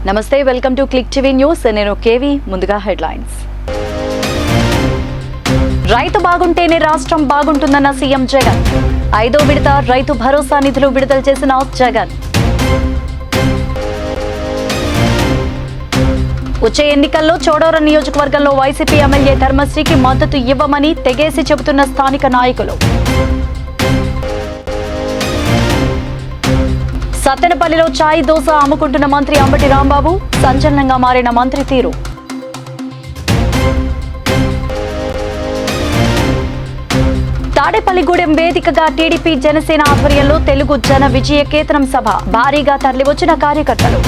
నమస్తే, welcome to click TV news. నేను KV. ముందుగా హెడ్లైన్స్. రైతు బాగుంటేనే రాష్ట్రం బాగుంటుందన్న సీఎం జగన్. 5వ విడత రైతు భరోసా నిధులు విడుదల చేసిన జగన్. వచ్చే ఎన్నికల్లో చోడవరం నియోజకవర్గంలో వైసీపీ ఎమ్మెల్యే ధర్మశ్రీకి మద్దతు ఇవ్వమని తెగేసి చెబుతున్న స్థానిక నాయకులు. సత్తెనపల్లిలో చాయ్ దోశ అమ్ముకుంటున్న మంత్రి అంబటి రాంబాబు. సంచలనంగా మారిన మంత్రి తీరు. తాడేపల్లిగూడెం వేదికగా టీడీపీ జనసేన ఆధ్వర్యంలో తెలుగు జన విజయ కేతనం సభ. భారీగా తరలివచ్చిన కార్యకర్తలు.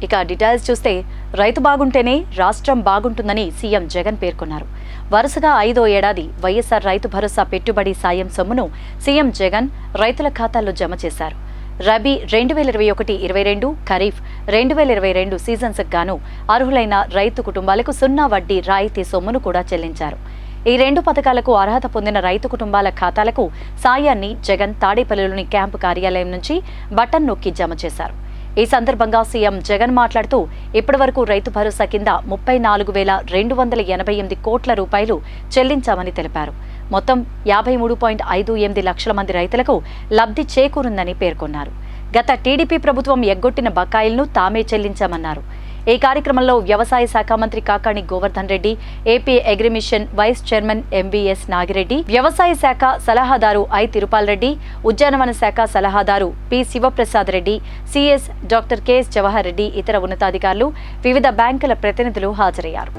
ఇక డీటెయిల్స్ చూస్తే, రైతు బాగుంటేనే రాష్ట్రం బాగుంటుందని సీఎం జగన్ పేర్కొన్నారు. వరుసగా 5వ ఏడాది వైఎస్ఆర్ రైతు భరోసా పెట్టుబడి సాయం సొమ్మును సీఎం జగన్ రైతుల ఖాతాల్లో జమ చేశారు. రబీ 2021-22, ఖరీఫ్ 2022 సీజన్స్కు గాను అర్హులైన రైతు కుటుంబాలకు 0 వడ్డీ రాయితీ సొమ్మును కూడా చెల్లించారు. ఈ 2 పథకాలకు అర్హత పొందిన రైతు కుటుంబాల ఖాతాలకు సాయాన్ని జగన్ తాడేపల్లిలోని క్యాంపు కార్యాలయం నుంచి బటన్ నొక్కి జమ చేశారు. ఈ సందర్భంగా సీఎం జగన్ మాట్లాడుతూ, ఇప్పటివరకు రైతు భరోసా కింద 34,288 కోట్ల రూపాయలు చెల్లించామని తెలిపారు. మొత్తం 53.58 లక్షల మంది రైతులకు లబ్ధి చేకూరుందని పేర్కొన్నారు. గత టీడీపీ ప్రభుత్వం ఎగ్గొట్టిన బకాయిలను తామే చెల్లించామన్నారు. ఈ కార్యక్రమంలో వ్యవసాయ శాఖ మంత్రి Kakani Govardhan Reddy, AP agri mission vice chairman MVS Nagireddy, వ్యవసాయ శాఖ సలహాదారు ఐ తిరుపాల్ రెడ్డి, ఉద్యానవన శాఖ సలహాదారు P Sivaprasad Reddy, CS doctor KS Jawahar Reddy, ఇతర ఉన్నతాధికారులు, వివిధ బ్యాంకుల ప్రతినిధులు హాజరయ్యారు.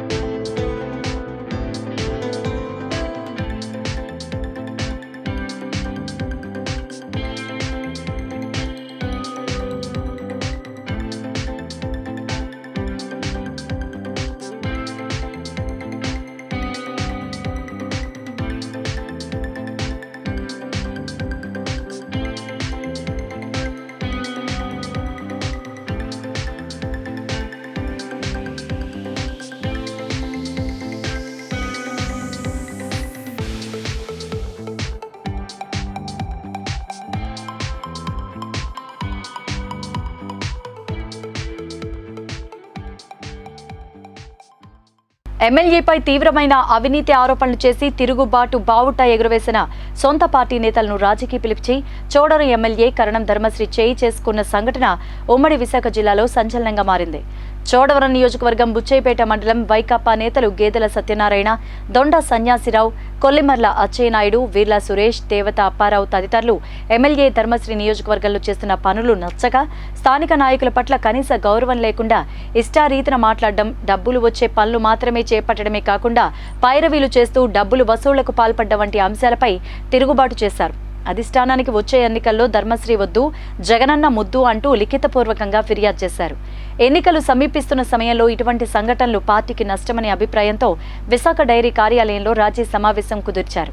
ఎమ్మెల్యేపై తీవ్రమైన అవినీతి ఆరోపణలు చేసి తిరుగుబాటు బావుటా ఎగురవేసిన సొంత పార్టీ నేతలను రాజకీయ పిలిపించి చోడవరం ఎమ్మెల్యే కరణం ధర్మశ్రీ చేయి చేసుకున్న సంఘటన ఉమ్మడి విశాఖ జిల్లాలో సంచలనంగా మారింది. చోడవరం నియోజకవర్గం బుచ్చయ్యపేట మండలం వైకాపా నేతలు గేదెల సత్యనారాయణ, దొండ సన్యాసిరావు, కొల్లిమర్ల అచ్చయ్యనాయుడు, వీర్ల సురేష్, దేవత అప్పారావు తదితరులు ఎమ్మెల్యే ధర్మశ్రీ నియోజకవర్గంలో చేస్తున్న పనులు నచ్చక స్థానిక నాయకుల పట్ల కనీస గౌరవం లేకుండా ఇష్టారీతిన మాట్లాడడం, డబ్బులు వచ్చే పనులు మాత్రమే చేపట్టడమే కాకుండా పైరవీలు చేస్తూ డబ్బులు వసూళ్లకు పాల్పడ్డం వంటి అంశాలపై తిరుగుబాటు చేశారు. అధిష్టానానికి వచ్చే ఎన్నికల్లో ధర్మశ్రీ వద్దు, జగనన్న ముద్దు అంటూ లిఖితపూర్వకంగా ఫిర్యాదు చేశారు. ఎన్నికలు సమీపిస్తున్న సమయంలో ఇటువంటి సంఘటనలు పార్టీకి నష్టమనే అభిప్రాయంతో విశాఖ డైరీ కార్యాలయంలో రాజీ సమావేశం కుదిర్చారు.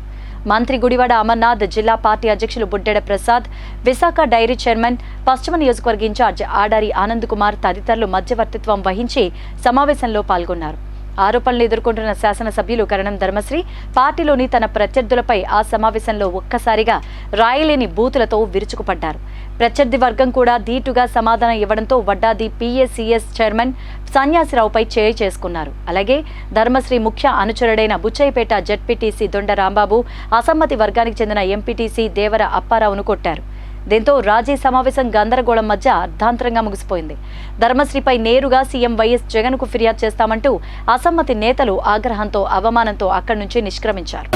మంత్రి గుడివాడ అమర్నాథ్, జిల్లా పార్టీ అధ్యక్షులు బుడ్డెడ ప్రసాద్, విశాఖ డైరీ చైర్మన్, పశ్చిమ నియోజకవర్గ ఇన్ఛార్జ్ ఆడారి ఆనంద్ కుమార్ తదితరులు మధ్యవర్తిత్వం వహించి సమావేశంలో పాల్గొన్నారు. ఆరోపణలు ఎదుర్కొంటున్న శాసనసభ్యులు కరణం ధర్మశ్రీ పార్టీలోని తన ప్రత్యర్థులపై ఆ సమావేశంలో ఒక్కసారిగా రాయలేని బూతులతో విరుచుకుపడ్డారు. ప్రత్యర్థి వర్గం కూడా ధీటుగా సమాధానం ఇవ్వడంతో వడ్డాది పిఎస్సిఎస్ చైర్మన్ సన్యాసిరావుపై చేయి చేసుకున్నారు. అలాగే ధర్మశ్రీ ముఖ్య అనుచరుడైన బుచ్చయ్యపేట జెడ్పీటీసీ దొండ రాంబాబు, అసమ్మతి వర్గానికి చెందిన ఎంపీటీసీ దేవర అప్పారావును కొట్టారు. దీంతో రాజీ సమావేశం గందరగోళం మధ్య అర్ధాంతరంగా ముగిసిపోయింది. ధర్మశ్రీపై నేరుగా సీఎం వైఎస్ జగన్ కు ఫిర్యాదు చేస్తామంటూ అసమ్మతి నేతలు ఆగ్రహంతో, అవమానంతో అక్కడి నుంచి నిష్క్రమించారు.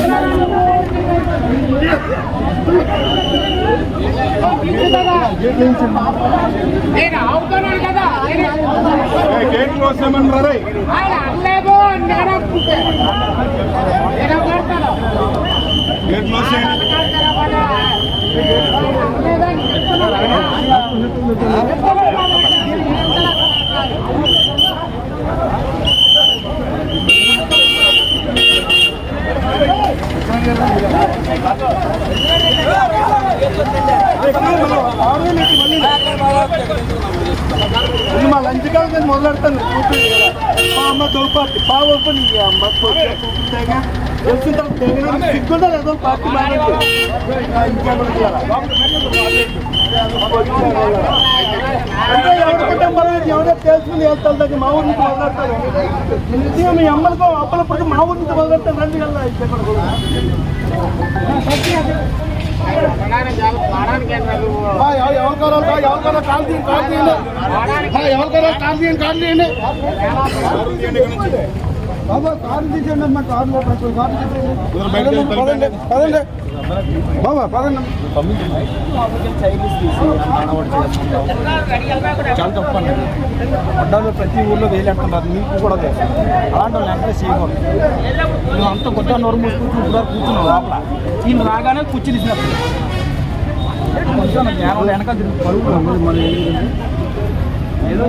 లంచకాల మొదలెడతాను మా అమ్మ దొరపాటి బాగా ఓపెన్ అమ్మ సిగ్గుందా లేదో పార్టీ అంటే ఎవరి కుటుంబాలు ఎవరో తెలుసుకుని వెళ్తారు దగ్గర మా ఊరి నుంచి మొదలెడతారు. నిజంగా మీ అమ్మలతో అప్పలప్పటికీ మా ఊరి నుంచి మొదలెడతారు. రండి వెళ్ళా ఎవరికారో కాల్ తీయండి బాబా. కారు తీసేయండి అమ్మా. కారులో కారు తీసేయండి. పదండి బాబా, పదండి. చాలా తప్పండి. గొడ్డాలు ప్రతి ఊళ్ళో వేలేంటున్నారు, మీకు కూడా తెలుసు. అలాంటి వాళ్ళు ఎంకరేజ్ చేయకూడదు. నువ్వు అంత గొడ్డ నోరు మూసుకుంటూ ఇప్పుడు కూర్చున్నావు లోపల. ఈయన రాగానే కుర్చీలు ఇచ్చినప్పుడు జ్ఞానం వెనక తిరిగి పరుగులు ఏదో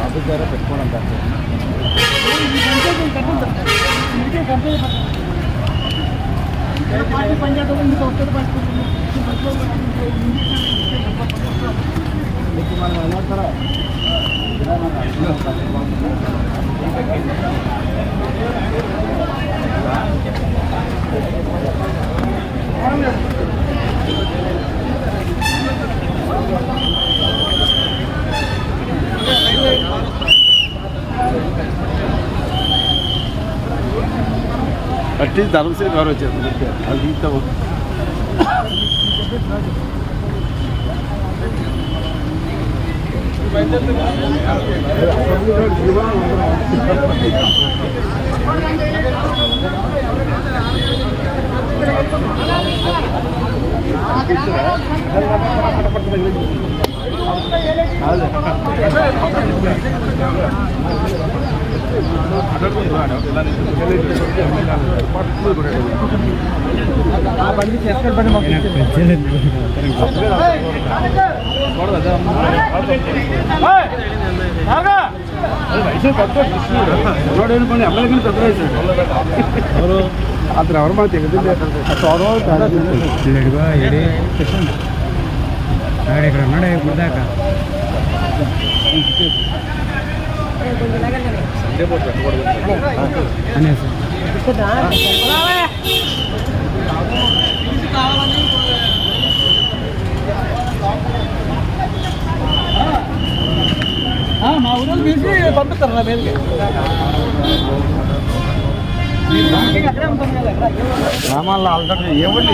ఆఫీస్ ద్వారా పెట్టుకోవడం మనం ఎలా అట్లీస్ట్ ధర్మశ్రీ గారు వచ్చారు అది బండి చేసుకొని బండి అమ్మాయి పెద్ద అతను ఎవరు మనకు తెలియదు. ఇక్కడ ఉన్నాడు ఇప్పుడు దాకా అనేసి మా ఊళ్ళో తీసి పంపిస్తారు నా మీదకి. గ్రామాల్లో ఆల్రెడీ ఎవరిని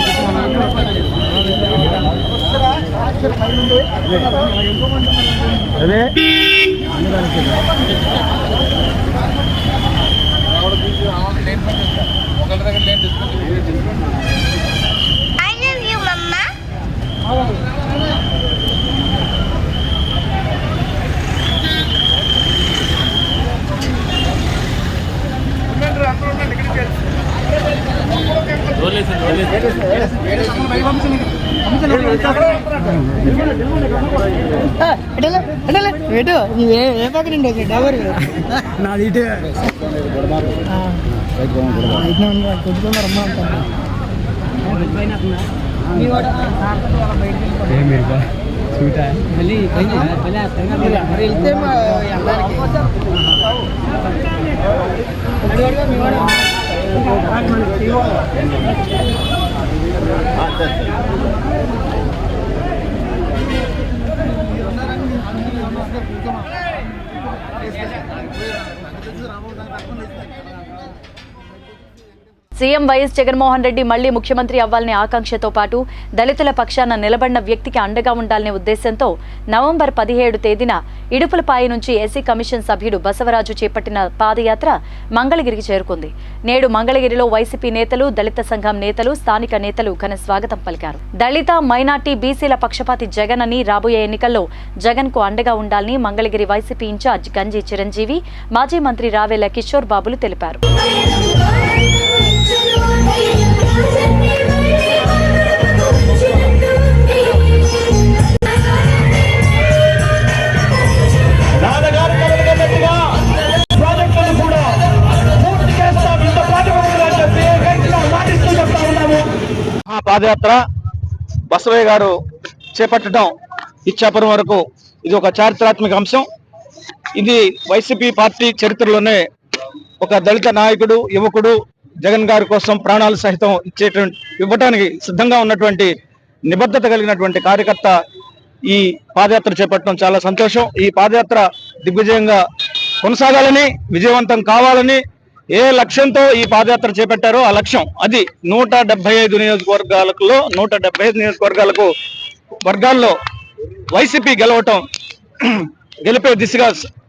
అదే ఏ పక్కనండి డవర్ నాది ఇటే కొట్టుకున్నారమ్మా అంటారు. వెళ్తే సీఎం వైఎస్ జగన్మోహన్ రెడ్డి మళ్లీ ముఖ్యమంత్రి అవ్వాలనే ఆకాంక్షతో పాటు దళితుల పక్షాన నిలబడిన వ్యక్తికి అండగా ఉండాలనే ఉద్దేశంతో నవంబర్ 17 తేదీన ఇడుపులపాయ నుంచి ఎస్సీ కమిషన్ సభ్యుడు బసవరాజు చేపట్టిన పాదయాత్ర మంగళగిరికి చేరుకుంది. నేడు మంగళగిరిలో వైసీపీ నేతలు, దళిత సంఘం నేతలు, స్థానిక నేతలు ఘన స్వాగతం పలికారు. దళిత, మైనార్టీ, బీసీల పక్షపాతి జగన్ అని, రాబోయే ఎన్నికల్లో జగన్ కు అండగా ఉండాలని మంగళగిరి వైసీపీ ఇన్ఛార్జ్ గంజి చిరంజీవి, మాజీ మంత్రి రావేల కిషోర్ బాబులు తెలిపారు. పాదయాత్ర బసవయ్య గారు చేపట్టడం ఇచ్చాపురం వరకు ఇది ఒక చారిత్రాత్మక అంశం. ఇది వైసీపీ పార్టీ చరిత్రలోనే ఒక దళిత నాయకుడు, యువకుడు జగన్ గారి కోసం ప్రాణాలు సహితం ఇవ్వడానికి సిద్ధంగా ఉన్నటువంటి నిబద్ధత కలిగినటువంటి కార్యకర్త ఈ పాదయాత్ర చేపట్టడం చాలా సంతోషం. ఈ పాదయాత్ర దిగ్విజయంగా కొనసాగాలని, విజయవంతం కావాలని ఏ లక్ష్యంతో ఈ పాదయాత్ర చేపట్టారో ఆ లక్ష్యం అది 175 నియోజకవర్గాలలో 175 నియోజకవర్గాలకు వర్గాల్లో వైసీపీ గెలిపే దిశగా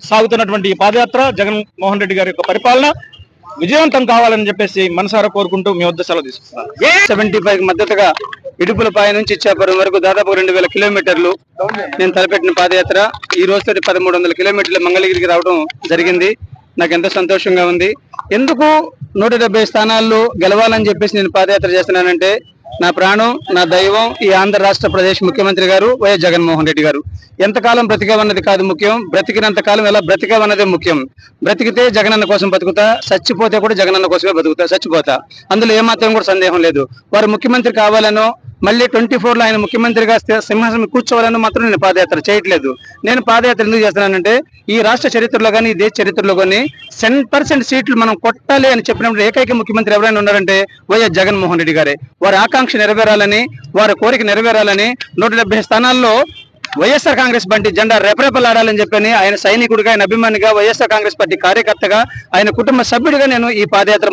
సాగుతున్నటువంటి ఈ పాదయాత్ర జగన్మోహన్ రెడ్డి గారి యొక్క పరిపాలన విజయవంతం కావాలని చెప్పేసి మనసారా కోరుకుంటూ మీ వద్ద సెలవు తీసుకున్నాను. 75 మద్దతుగా ఇడుపులపాయ నుంచి ఇచ్చాపురం వరకు దాదాపు 2000 కిలోమీటర్లు నేను తలపెట్టిన పాదయాత్ర ఈ రోజుతో 1300 కిలోమీటర్లు మంగళగిరికి రావడం జరిగింది. నాకు ఎంతో సంతోషంగా ఉంది. ఎందుకు 170 స్థానాల్లో గెలవాలని చెప్పేసి నేను పాదయాత్ర చేస్తున్నానంటే నా ప్రాణం, నా దైవం ఈ ఆంధ్ర రాష్ట్ర ప్రదేశ్ ముఖ్యమంత్రి గారు వైఎస్ జగన్మోహన్ రెడ్డి గారు. ఎంతకాలం బ్రతికావన్నది కాదు ముఖ్యం, బ్రతికినంత కాలం ఎలా బ్రతికావన్నదే ముఖ్యం. బ్రతికితే జగనన్న కోసం బతుకుతా, చచ్చిపోతే కూడా జగనన్న కోసమే బతుకుతా, చచ్చిపోతా. అందులో ఏమాత్రం కూడా సందేహం లేదు. వారు ముఖ్యమంత్రి కావాలనో మళ్ళీ 24లో ఆయన ముఖ్యమంత్రిగా సింహాసనం కూర్చోవాలని మాత్రం నేను పాదయాత్ర చేయట్లేదు. నేను పాదయాత్ర ఎందుకు చేస్తున్నానంటే ఈ రాష్ట్ర చరిత్రలో కానీ ఈ దేశ చరిత్రలో కానీ 10% సీట్లు మనం కొట్టాలి అని చెప్పినప్పుడు ఏకైక ముఖ్యమంత్రి ఎవరైనా ఉన్నారంటే వైఎస్ జగన్మోహన్ రెడ్డి గారే. వారి ఆకాంక్ష నెరవేరాలని, వారి కోరిక నెరవేరాలని 170 స్థానాల్లో వైఎస్ఆర్ కాంగ్రెస్ పార్టీ జెండా రెపరెపలాడాలని చెప్పని ఆయన సైనికుడిగా, ఆయన అభిమానిగా, వైఎస్ఆర్ కాంగ్రెస్ పార్టీ కార్యకర్తగా, ఆయన కుటుంబ సభ్యుడిగా నేను ఈ పాదయాత్ర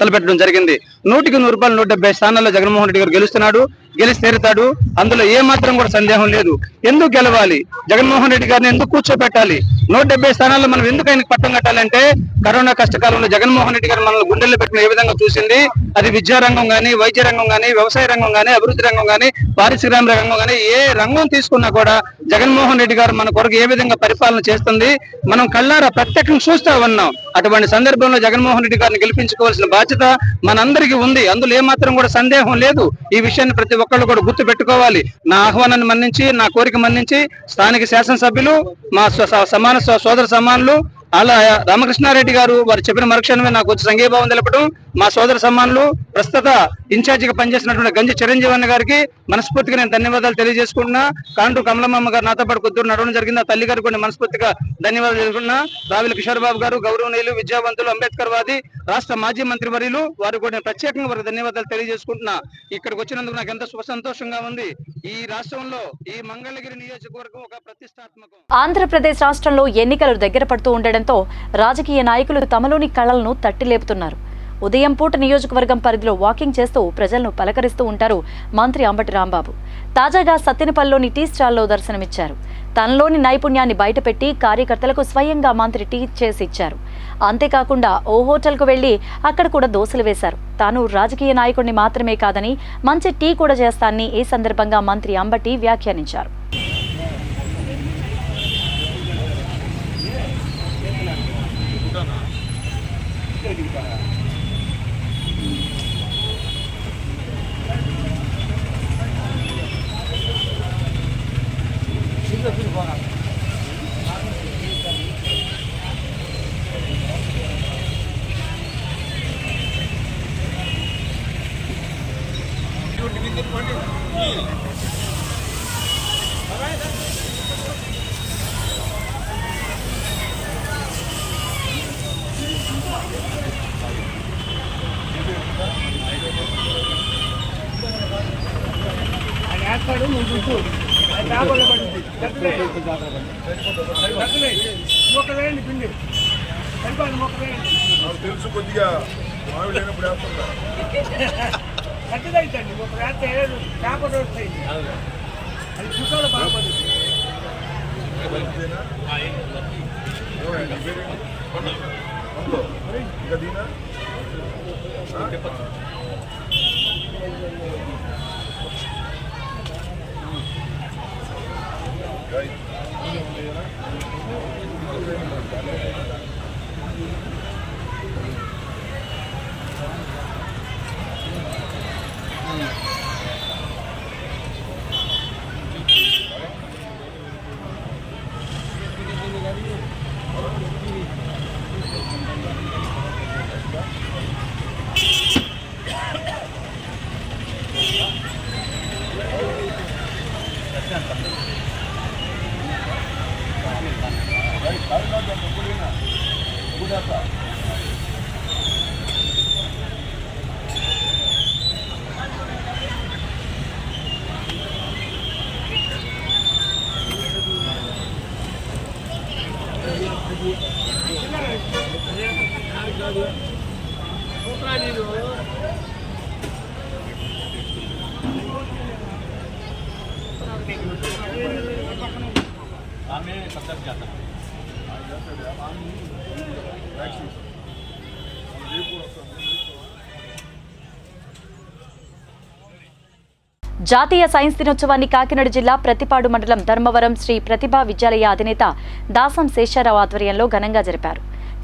తలపెట్టడం జరిగింది. 100కి 100 రూపాయలు 170 స్థానాల్లో జగన్మోహన్ రెడ్డి గారు గెలుస్తున్నాడు, గెలిచి తీరుతాడు. అందులో ఏ మాత్రం కూడా సందేహం లేదు. ఎందుకు గెలవాలి, జగన్మోహన్ రెడ్డి గారిని ఎందుకు కూర్చోబెట్టాలి, 170 స్థానాల్లో మనం ఎందుకు ఆయనకు పట్టం కట్టాలంటే కరోనా కష్టకాలంలో జగన్మోహన్ రెడ్డి గారు మనల్ని గుండెల్లో పెట్టిన ఏ విధంగా చూసింది, అది విద్యారంగం కానీ, వైద్య రంగం కానీ, వ్యవసాయ రంగం కానీ, అభివృద్ధి రంగం కానీ, పారిశ్రామిక రంగం కానీ, ఏ రంగం తీసుకున్నా కూడా జగన్మోహన్ రెడ్డి గారు మన కొరకు ఏ విధంగా పరిపాలన చేస్తుంది మనం కళ్ళారా ప్రత్యక్షంగా చూస్తా ఉన్నాం. అటువంటి సందర్భంలో జగన్మోహన్ రెడ్డి గారిని గెలిపించుకోవాల్సిన బాధ్యత మనందరికీ ఉంది. అందులో ఏమాత్రం కూడా సందేహం లేదు. ఈ విషయాన్ని ప్రతి ఒక్కళ్ళు కూడా గుర్తు పెట్టుకోవాలి. నా ఆహ్వానాన్ని మన్నించి, నా కోరిక మన్నించి స్థానిక శాసనసభ్యులు, మా సమాన సోదర సమానులు అలా రామకృష్ణారెడ్డి గారు వారు చెప్పిన మరుక్షణమే నాకు వచ్చి సంఘీభావం తెలపడం, మా సోదర సమానులు ప్రస్తుత ఇన్ఛార్జిగా పనిచేసినటువంటి గంజి చిరంజీవి అన్న గారికి మనస్ఫూర్తిగా నేను ధన్యవాదాలు తెలియజేసుకుంటున్నా. కాంటూ కమలమ్మ గారు నాతో పాటు కొద్దిగా నడవడం జరిగింది. ఆ తల్లి గారు కూడా మనస్ఫూర్తిగా ధన్యవాదాలు తెలుసుకున్నా. రావిల కిషోర్ బాబు గారు గౌరవనీయులు, విద్యావంతులు, అంబేద్కర్ వాది, రాష్ట్ర మాజీ మంత్రి వర్యులు వారు కూడా నేను ప్రత్యేకంగా వారికి ధన్యవాదాలు తెలియజేసుకుంటున్నా. ఇక్కడికి వచ్చినందుకు నాకు ఎంతో సంతోషంగా ఉంది. ఈ రాష్ట్రంలో ఈ మంగళగిరి నియోజకవర్గం ఒక ప్రతిష్టాత్మకం. ఆంధ్రప్రదేశ్ రాష్ట్రంలో ఎన్నికలు దగ్గర పడుతూ ఉండడంతో రాజకీయ నాయకులు తమలోని కళలను తట్టిలేపుతున్నారు. ఉదయం పూట నియోజకవర్గం పరిధిలో వాకింగ్ చేస్తూ ప్రజలను పలకరిస్తూ ఉంటారు మంత్రి అంబటి రాంబాబు. తాజాగా సత్తెనపల్లిలోని టీ స్టాల్లో దర్శనమిచ్చారు. తనలోని నైపుణ్యాన్ని బయటపెట్టి కార్యకర్తలకు స్వయంగా మంత్రి టీ చేసి ఇచ్చారు. అంతేకాకుండా ఓ హోటల్కు వెళ్లి అక్కడ కూడా దోశలు వేశారు. తాను రాజకీయ నాయకుడిని మాత్రమే కాదని మంచి టీ కూడా చేస్తానని ఈ సందర్భంగా మంత్రి అంబటి వ్యాఖ్యానించారు. ఒకవేళ పిండి తెలుసు కొద్దిగా మావి లేనప్పుడు వేస్తుందా కట్టిదైతండి ఒక రాత్రి చేప వస్తాయి అది చూసాలో బాగుపడుతుంది ఇంకా దీనా జాతీయ సైన్స్ దినోత్సవాన్ని కాకినాడ జిల్లా ప్రతిపాడు మండలం ధర్మవరం శ్రీ ప్రతిభా విద్యాలయ అధినేత దాసం శేషారావు ఆధ్వర్యంలో ఘనంగా జరిపారు.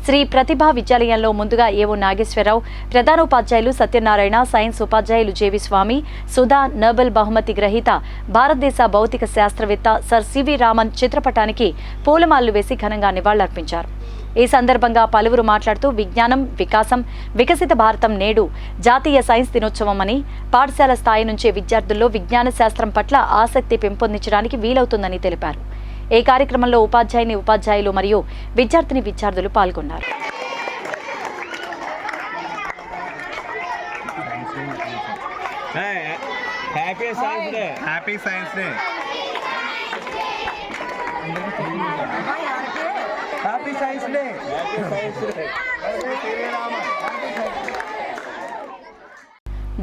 శ్రీ ప్రతిభా విద్యాలయంలో ముందుగా ఏవో నాగేశ్వరరావు, ప్రధానోపాధ్యాయులు సత్యనారాయణ, సైన్స్ ఉపాధ్యాయులు జేవి స్వామి, సుధా, నోబెల్ బహుమతి గ్రహీత భారతదేశ భౌతిక శాస్త్రవేత్త సర్ సివి రామన్ చిత్రపటానికి పూలమాలలు వేసి ఘనంగా నివాళులర్పించారు. ఈ సందర్భంగా పలువురు మాట్లాడుతూ విజ్ఞానం, వికాసం, వికసిత భారతం నేడు జాతీయ సైన్స్ దినోత్సవం అని, పాఠశాల స్థాయి నుంచే విద్యార్థుల్లో విజ్ఞాన శాస్త్రం పట్ల ఆసక్తి పెంపొందించడానికి వీలవుతుందని తెలిపారు. ఈ కార్యక్రమంలో ఉపాధ్యాయులు మరియు విద్యార్థులు పాల్గొన్నారు. హ్యాపీ సైన్స్ డే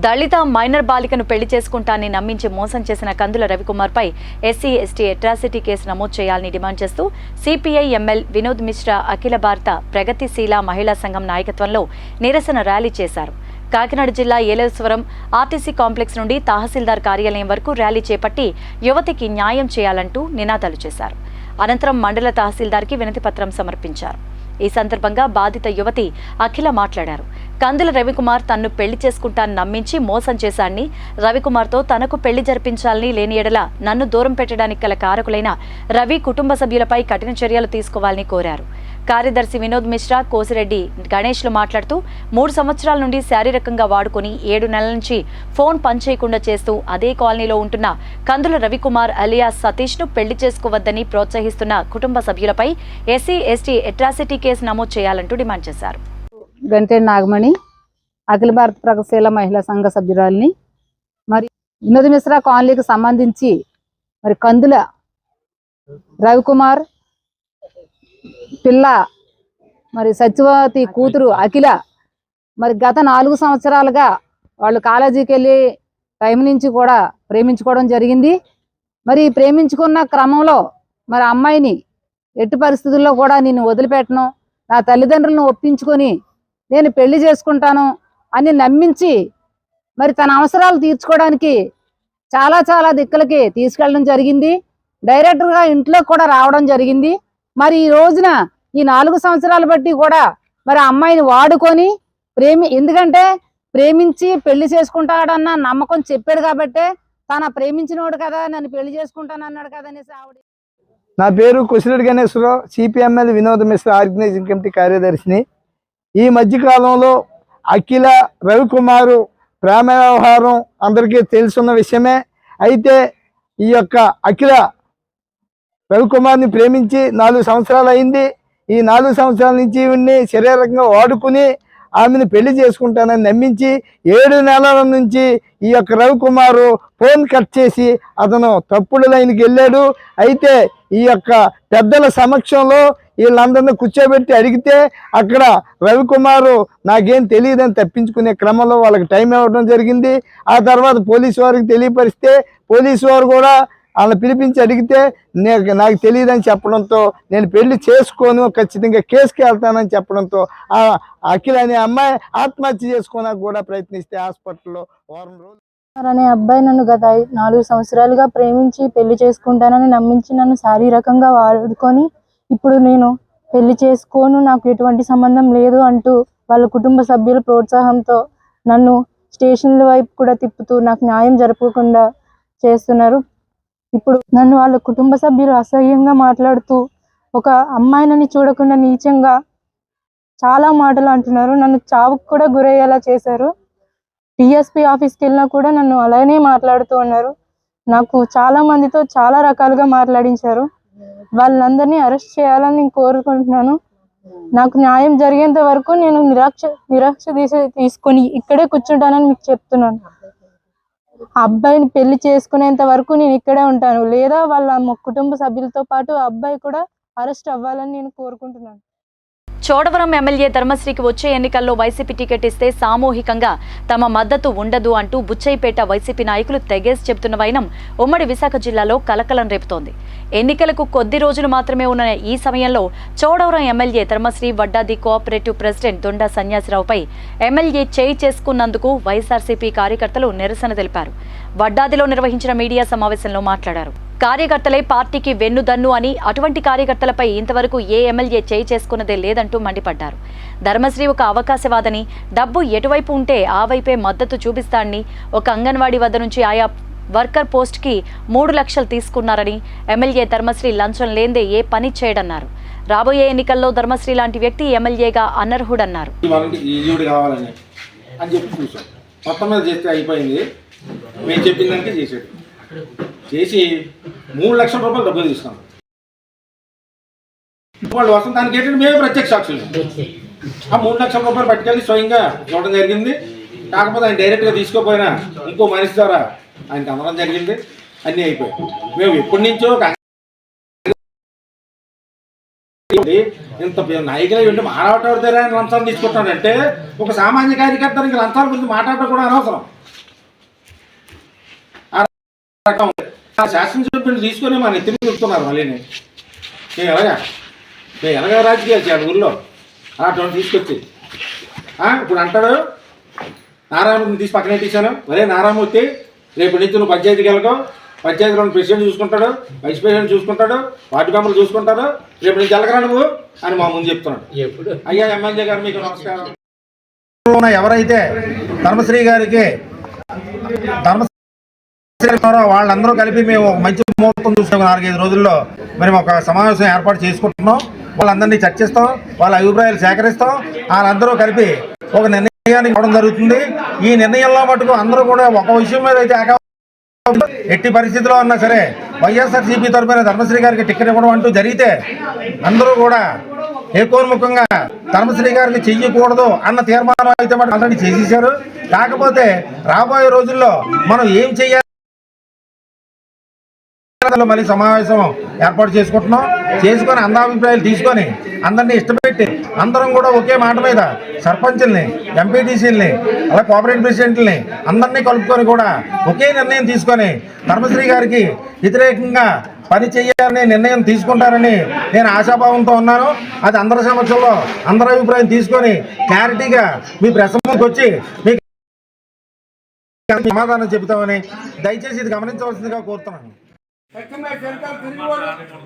దళిత మైనర్ బాలికను పెళ్లి చేసుకుంటానని నమ్మించి మోసం చేసిన కందుల రవికుమార్పై ఎస్సీ ఎస్టీ అట్రాసిటీ కేసు నమోదు చేయాలని డిమాండ్ చేస్తూ సిపిఐ ఎంఎల్ వినోద్ మిశ్రా అఖిల భారత ప్రగతిశీల మహిళా సంఘం నాయకత్వంలో నిరసన ర్యాలీ చేశారు. కాకినాడ జిల్లా ఏలేశ్వరం ఆర్టీసీ కాంప్లెక్స్ నుండి తహసీల్దార్ కార్యాలయం వరకు ర్యాలీ చేపట్టి యువతికి న్యాయం చేయాలంటూ నినాదాలు చేశారు. అనంతరం మండల తహసీల్దార్కి వినతి పత్రం సమర్పించారు. ఈ సందర్భంగా బాధిత యువతి అఖిల మాట్లాడారు. కందుల రవికుమార్ తన్ను పెళ్లి చేసుకుంటానని నమ్మించి మోసం చేశాడని, రవికుమార్తో తనకు పెళ్లి జరిపించాలని, లేని ఎడల నన్ను దూరం పెట్టడానికి గల కారకులైన రవి కుటుంబ సభ్యులపై కఠిన చర్యలు తీసుకోవాలని కోరారు. కార్యదర్శి వినోద్ మిశ్రా, కోసిరెడ్డి గణేష్లు మాట్లాడుతూ 3 సంవత్సరాల నుండి శారీరకంగా వాడుకుని 7 నెలల నుంచి ఫోన్ పనిచేయకుండా చేస్తూ అదే కాలనీలో ఉంటున్న కందుల రవికుమార్ అలియాస్ సతీష్ను పెళ్లి చేసుకోవద్దని ప్రోత్సహిస్తున్న కుటుంబ సభ్యులపై ఎస్సీ ఎస్టీ అట్రాసిటీ కేసు నమోదు చేయాలంటూ డిమాండ్ చేశారు. గంటేడి నాగమణి, అఖిల భారత ప్రగతిశీల మహిళా సంఘ సభ్యురాలిని. మరి వినోద్ మిశ్రా కాలనీకి సంబంధించి మరి కందుల రవికుమార్ పిల్ల మరి సత్యవతి కూతురు అఖిల మరి గత 4 సంవత్సరాలుగా వాళ్ళు కాలేజీకి వెళ్ళి టైం నుంచి కూడా ప్రేమించుకోవడం జరిగింది. మరి ప్రేమించుకున్న క్రమంలో మరి అమ్మాయిని ఎట్టి పరిస్థితుల్లో కూడా నేను వదిలిపెట్టను, నా తల్లిదండ్రులను ఒప్పించుకొని నేను పెళ్లి చేసుకుంటాను అని నమ్మించి మరి తన అవసరాలు తీర్చుకోవడానికి చాలా దిక్కులకి తీసుకెళ్ళడం జరిగింది. డైరెక్టర్గా ఇంట్లో కూడా రావడం జరిగింది. మరి ఈ రోజున ఈ 4 సంవత్సరాలు బట్టి కూడా మరి అమ్మాయిని వాడుకొని ఎందుకంటే ప్రేమించి పెళ్లి చేసుకుంటాడన్న నమ్మకం చెప్పాడు కాబట్టి తన ప్రేమించినోడు కదా, నన్ను పెళ్లి చేసుకుంటానన్నాడు కదా అనేసి ఆవిడ. నా పేరు కోసిరెడ్డి గణేశ్వరరావు, సిపిఎంఎల్ వినోద్ మిశ్రా ఆర్గనైజింగ్ కమిటీ కార్యదర్శిని. ఈ మధ్యకాలంలో అఖిల రవికుమారు ప్రేమ వ్యవహారం అందరికీ తెలుసున్న విషయమే. అయితే ఈ యొక్క అఖిల రవికుమార్ని ప్రేమించి 4 సంవత్సరాలు అయింది. ఈ 4 సంవత్సరాల నుంచి ఈవిడ్ని శారీరకంగా వాడుకుని ఆమెను పెళ్లి చేసుకుంటానని నమ్మించి 7 నెలల నుంచి ఈ యొక్క రవికుమారు ఫోన్ కట్ చేసి అతను తప్పుడు లైన్కి వెళ్ళాడు. అయితే ఈ యొక్క పెద్దల సమక్షంలో వీళ్ళందరినీ కూర్చోబెట్టి అడిగితే అక్కడ రవికుమారు నాకేం తెలియదని తప్పించుకునే క్రమంలో వాళ్ళకి టైం ఇవ్వడం జరిగింది. ఆ తర్వాత పోలీసు వారికి తెలియపరిస్తే పోలీసు వారు కూడా వాళ్ళని పిలిపించి అడిగితే నాకు తెలియదని చెప్పడంతో నేను పెళ్లి చేసుకోను, ఖచ్చితంగా కేసుకి వెళ్తానని చెప్పడంతో ఆ అఖిల అనే అమ్మాయి ఆత్మహత్య చేసుకోవడానికి కూడా ప్రయత్నిస్తే హాస్పిటల్లో వారం రోజులు అనే అబ్బాయి నన్ను గత 4 సంవత్సరాలుగా ప్రేమించి పెళ్లి చేసుకుంటానని నమ్మించి నన్ను శారీరకంగా వాడుకొని ఇప్పుడు నేను పెళ్లి చేసుకోను, నాకు ఎటువంటి సంబంధం లేదు అంటూ వాళ్ళ కుటుంబ సభ్యుల ప్రోత్సాహంతో నన్ను స్టేషన్ల వైపు కూడా తిప్పుతూ నాకు న్యాయం జరపకుండా చేస్తున్నారు. ఇప్పుడు నన్ను వాళ్ళ కుటుంబ సభ్యులు అసహ్యంగా మాట్లాడుతూ ఒక అమ్మాయినని చూడకుండా నీచంగా చాలా మాటలు అంటున్నారు. నన్ను చావుకు కూడా గురయ్యేలా చేశారు. టీఎస్పీ ఆఫీస్కి వెళ్ళినా కూడా నన్ను అలానే మాట్లాడుతూ ఉన్నారు. నాకు చాలా మందితో చాలా రకాలుగా మాట్లాడించారు. వాళ్ళందరినీ అరెస్ట్ చేయాలని నేను కోరుకుంటున్నాను. నాకు న్యాయం జరిగేంత వరకు నేను నిరాక్ష తీసుకొని ఇక్కడే కూర్చుంటానని మీకు చెప్తున్నాను. ఆ అబ్బాయిని పెళ్లి చేసుకునేంత వరకు నేను ఇక్కడే ఉంటాను, లేదా వాళ్ళ కుటుంబ సభ్యులతో పాటు ఆ అబ్బాయి కూడా అరెస్ట్ అవ్వాలని నేను కోరుకుంటున్నాను. చోడవరం ఎమ్మెల్యే ధర్మశ్రీకి వచ్చే ఎన్నికల్లో వైసీపీ టికెట్ ఇస్తే సామూహికంగా తమ మద్దతు ఉండదు అంటూ బుచ్చయ్యపేట వైసీపీ నాయకులు తెగేసి చెబుతున్న వైనం ఉమ్మడి విశాఖ జిల్లాలో కలకలం రేపుతోంది. ఎన్నికలకు కొద్ది రోజులు మాత్రమే ఉన్న ఈ సమయంలో Chodavaram MLA Dharmasri Vaddadi cooperative president Donda సన్యాసిరావుపై ఎమ్మెల్యే చేయి చేసుకున్నందుకు వైఎస్ఆర్సీపీ కార్యకర్తలు నిరసన తెలిపారు. వడ్డాదిలో నిర్వహించిన మీడియా సమావేశంలో మాట్లాడారు. కార్యకర్తలే పార్టీకి వెన్నుదన్ను అని, అటువంటి కార్యకర్తలపై ఇంతవరకు ఏ ఎమ్మెల్యే చేయి చేసుకున్నదే లేదంటూ మండిపడ్డారు. ధర్మశ్రీ ఒక అవకాశవాదని, డబ్బు ఎటువైపు ఉంటే ఆ వైపే మద్దతు చూపిస్తాడని, ఒక అంగన్వాడీ వద్ద నుంచి ఆయా వర్కర్ పోస్ట్కి 3 లక్షలు తీసుకున్నారని, ఎమ్మెల్యే ధర్మశ్రీ లంచం లేందే ఏ పని చేయడన్నారు. రాబోయే ఎన్నికల్లో ధర్మశ్రీ లాంటి వ్యక్తి ఎమ్మెల్యేగా అనర్హుడన్నారు. చేసి 3 లక్షల రూపాయలు డబ్బులు తీసుకున్నాం. వాళ్ళు వసంతానికి ఏంటంటే మేమే ప్రత్యక్ష సాక్షులు. ఆ 3 లక్షల రూపాయలు పట్టుకెళ్ళి స్వయంగా చూడడం జరిగింది. కాకపోతే ఆయన డైరెక్ట్గా తీసుకోపోయినా ఇంకో మనిషి ద్వారా ఆయనకి అందడం జరిగింది. అన్నీ అయిపోయాయి. మేము ఎప్పటి నుంచో ఇంత నాయకులు ఉంటే మారావటం దగ్గర ఆయన లంచాలు తీసుకుంటాడంటే ఒక సామాన్య కార్యకర్తనికి లంచాల గురించి మాట్లాడటం కూడా అనవసరం. శాసనసభ్యులు తీసుకొని మన ఎత్తిని చూస్తున్నారు. మళ్ళీ మేము ఎలాగా రాజకీయాలు చేయాలి ఊళ్ళో అటువంటి తీసుకొచ్చి ఇప్పుడు అంటాడు నారాయణమూర్తిని తీసి పక్కనే తీశాను. మరే నారాయణమూర్తి రేపు నుంచి నువ్వు పంచాయతీకి వెళ్ళకో, పంచాయతీలో ప్రెసిడెంట్ చూసుకుంటాడు, వైస్ ప్రెసిడెంట్ చూసుకుంటాడు, వార్డు మెంబర్లు చూసుకుంటారు, రేపు నుంచి వెళ్ళకరా నువ్వు అని మా ముందు చెప్తున్నాడు. అయ్యా ఎమ్మెల్యే గారు మీకు నమస్కారం. ఎవరైతే ధర్మశ్రీ గారికి వాళ్ళందరూ కలిపి మేము ఒక మంచి ముహూర్తం చూసాము. 4-5 రోజుల్లో మేము ఒక సమావేశం ఏర్పాటు చేసుకుంటున్నాం. వాళ్ళందరినీ చర్చిస్తాం, వాళ్ళ అభిప్రాయాలు సేకరిస్తాం. వాళ్ళందరూ కలిపి ఒక నిర్ణయానికి రావడం జరుగుతుంది. ఈ నిర్ణయంలో మటుకు అందరూ కూడా ఒక విషయం మీద అయితే ఎట్టి పరిస్థితిలో ఉన్నా సరే వైఎస్ఆర్సీపీ తరఫున ధర్మశ్రీ గారికి టికెట్ ఇవ్వడం అంటూ జరిగితే అందరూ కూడా ఏకోన్ముఖంగా ధర్మశ్రీ గారికి చెయ్యకూడదు అన్న తీర్మానం అయితే మనం ఆల్రెడీ చేసేసారు. కాకపోతే రాబోయే రోజుల్లో మనం ఏం చేయాలి మళ్ళీ సమావేశం ఏర్పాటు చేసుకుంటున్నాం. చేసుకొని అందాభిప్రాయాలు తీసుకొని అందరినీ ఇష్టపెట్టి అందరం కూడా ఒకే మాట మీద సర్పంచుల్ని, ఎంపీటీసీలని, అలా కోఆపరేటివ్ ప్రెసిడెంట్లని అందరినీ కలుపుకొని కూడా ఒకే నిర్ణయం తీసుకొని ధర్మశ్రీ గారికి వ్యతిరేకంగా పని చేయాలనే నిర్ణయం తీసుకుంటారని నేను ఆశాభావంతో ఉన్నాను. అది అందరి సమక్షంలో అందరి అభిప్రాయం తీసుకొని క్లారిటీగా మీ ప్రెస్ ముందుకు వచ్చి మీకు సమాధానం చెబుతామని దయచేసి ఇది గమనించవలసిందిగా కోరుతున్నాను.